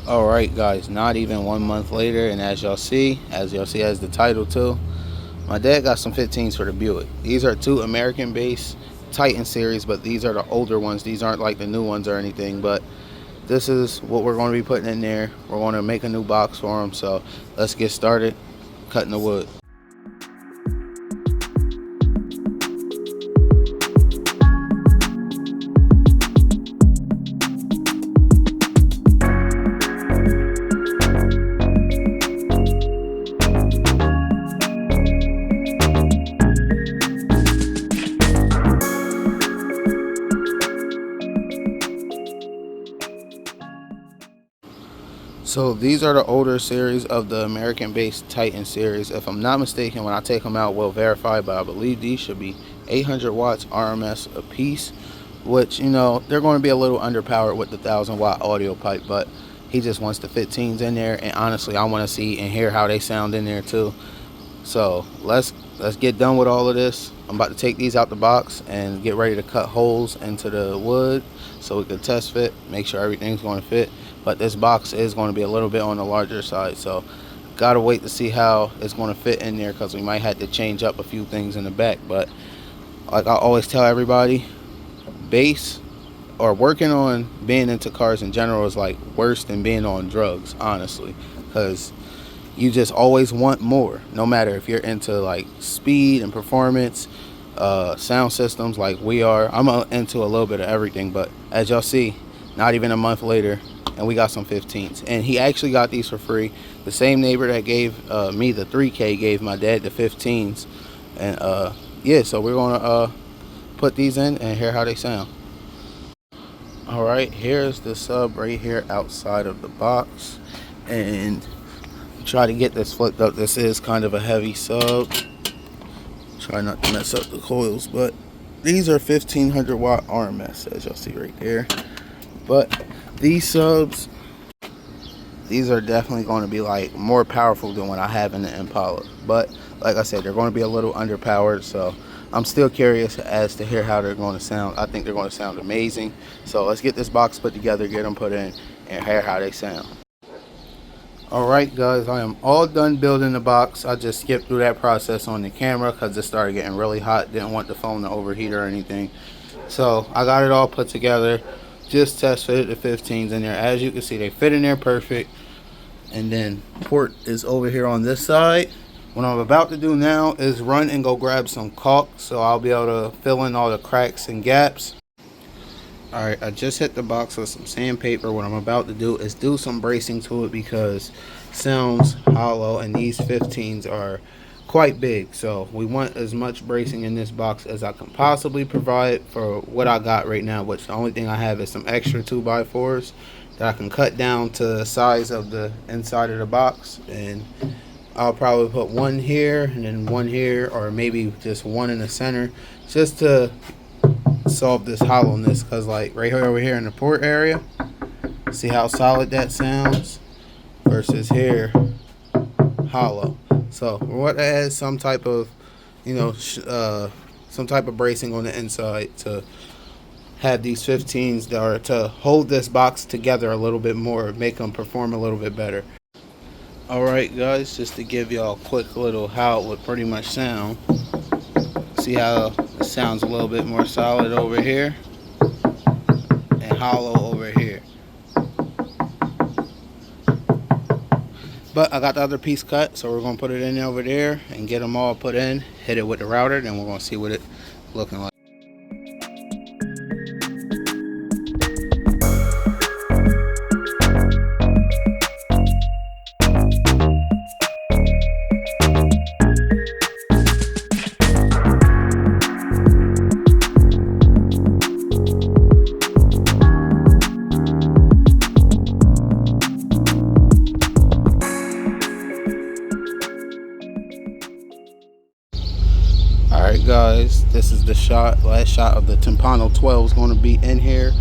Alright guys, not even 1 month later, and as y'all see as the title too, my dad got some 15s for the Buick. These are two American Bass Titan series, but these are the older ones. These aren't like the new ones or anything, but this is what we're going to be putting in there. We're going to make a new box for them, so let's get started cutting the wood. So these are the older series of the American Bass Titan series. If I'm not mistaken, when I take them out, we'll verify, but I believe these should be 800 watts RMS a piece, which, you know, they're going to be a little underpowered with the 1000-watt Audiopipe, but he just wants the 15s in there, and honestly, I want to see and hear how they sound in there too. So let's get done with all of this. I'm about to take these out the box and get ready to cut holes into the wood so we can test fit, make sure everything's going to fit. But this box is going to be a little bit on the larger side, so gotta wait to see how it's going to fit in there, because we might have to change up a few things in the back. But like I always tell everybody, bass or working on being into cars in general is like worse than being on drugs, honestly, because you just always want more, no matter if you're into like speed and performance, sound systems like we are. I'm into a little bit of everything, but as y'all see, not even a month later, and we got some 15s, and he actually got these for free. The same neighbor that gave me the 3K gave my dad the 15s, and yeah, so we're gonna put these in and hear how they sound. All right, here's the sub right here outside of the box, and try to get this flipped up. This is kind of a heavy sub. Try not to mess up the coils, but these are 1500 watt RMS, as y'all see right there. But these subs, these are definitely going to be like more powerful than what I have in the Impala. But like I said, they're going to be a little underpowered, so I'm still curious as to hear how they're going to sound. I think they're going to sound amazing. So let's get this box put together, get them put in, and hear how they sound. Alright guys, I am all done building the box. I just skipped through that process on the camera because it started getting really hot. Didn't want the phone to overheat or anything. So I got it all put together. Just test fitted the 15s in there. As you can see, they fit in there perfect. And then port is over here on this side. What I'm about to do now is run and go grab some caulk, so I'll be able to fill in all the cracks and gaps. Alright, I just hit the box with some sandpaper. What I'm about to do is do some bracing to it because it sounds hollow, and these 15s are quite big, so we want as much bracing in this box as I can possibly provide for what I got right now, which the only thing I have is some extra 2x4s that I can cut down to the size of the inside of the box, and I'll probably put one here and then one here, or maybe just one in the center, just to solve this hollowness. Because like right here over here in the port area, see how solid that sounds versus here hollow. So we want to add some type of, you know, some type of bracing on the inside to have these 15s that are to hold this box together a little bit more, make them perform a little bit better. Alright guys, just to give y'all a quick little how it would pretty much sound. See how it sounds a little bit more solid over here and hollow over here. But I got the other piece cut, so we're going to put it in over there and get them all put in, hit it with the router, then we're going to see what it's looking like. Alright guys, this is the last shot of the Timpano 12 is going to be in here.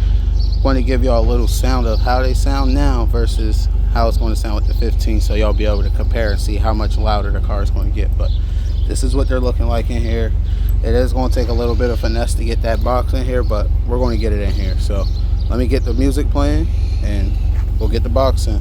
I'm going to give y'all a little sound of how they sound now versus how it's going to sound with the 15, so y'all be able to compare and see how much louder the car is going to get. But this is what they're looking like in here. It is going to take a little bit of finesse to get that box in here, but we're going to get it in here. So let me get the music playing and we'll get the box in.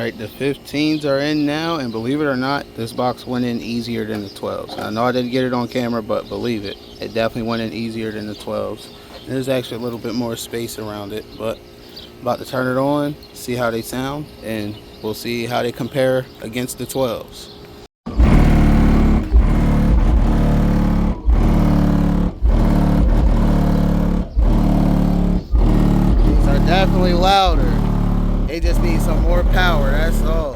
Alright, the 15s are in now, and believe it or not, this box went in easier than the 12s. I know I didn't get it on camera, but believe it, it definitely went in easier than the 12s. There's actually a little bit more space around it, but about to turn it on, see how they sound, and we'll see how they compare against the 12s. These are definitely louder. They just need some more power, that's all.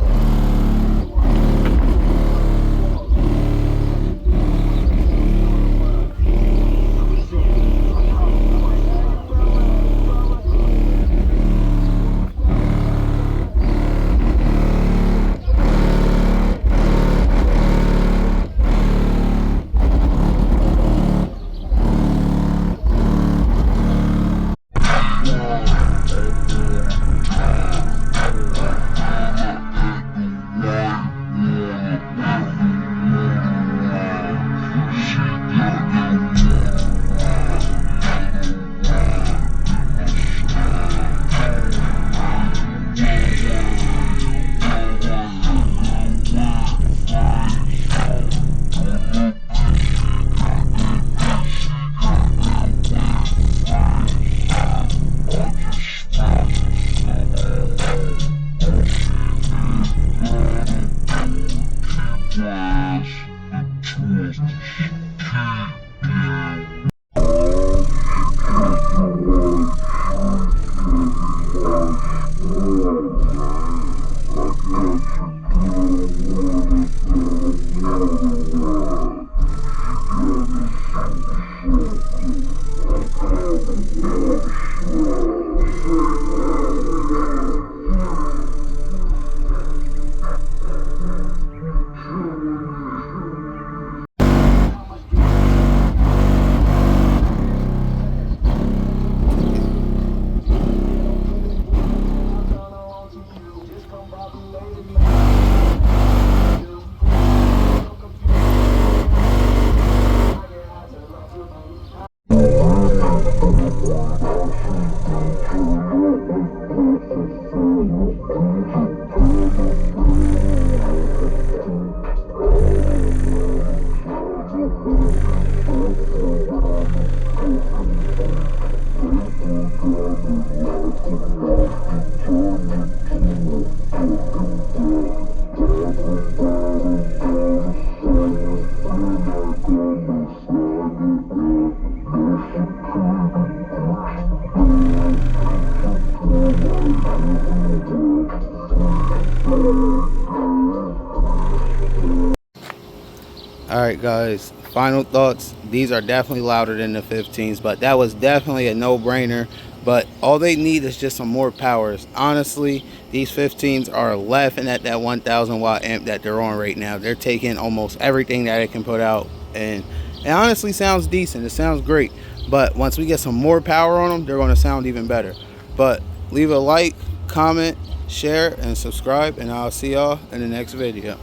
Alright guys, final thoughts. These are definitely louder than the 15s, but that was definitely a no-brainer. But all they need is just some more powers. Honestly, these 15s are laughing at that 1000 watt amp that they're on right now. They're taking almost everything that it can put out, and it honestly sounds decent. It sounds great. But once we get some more power on them, they're going to sound even better. But leave a like, comment, share, and subscribe, and I'll see y'all in the next video.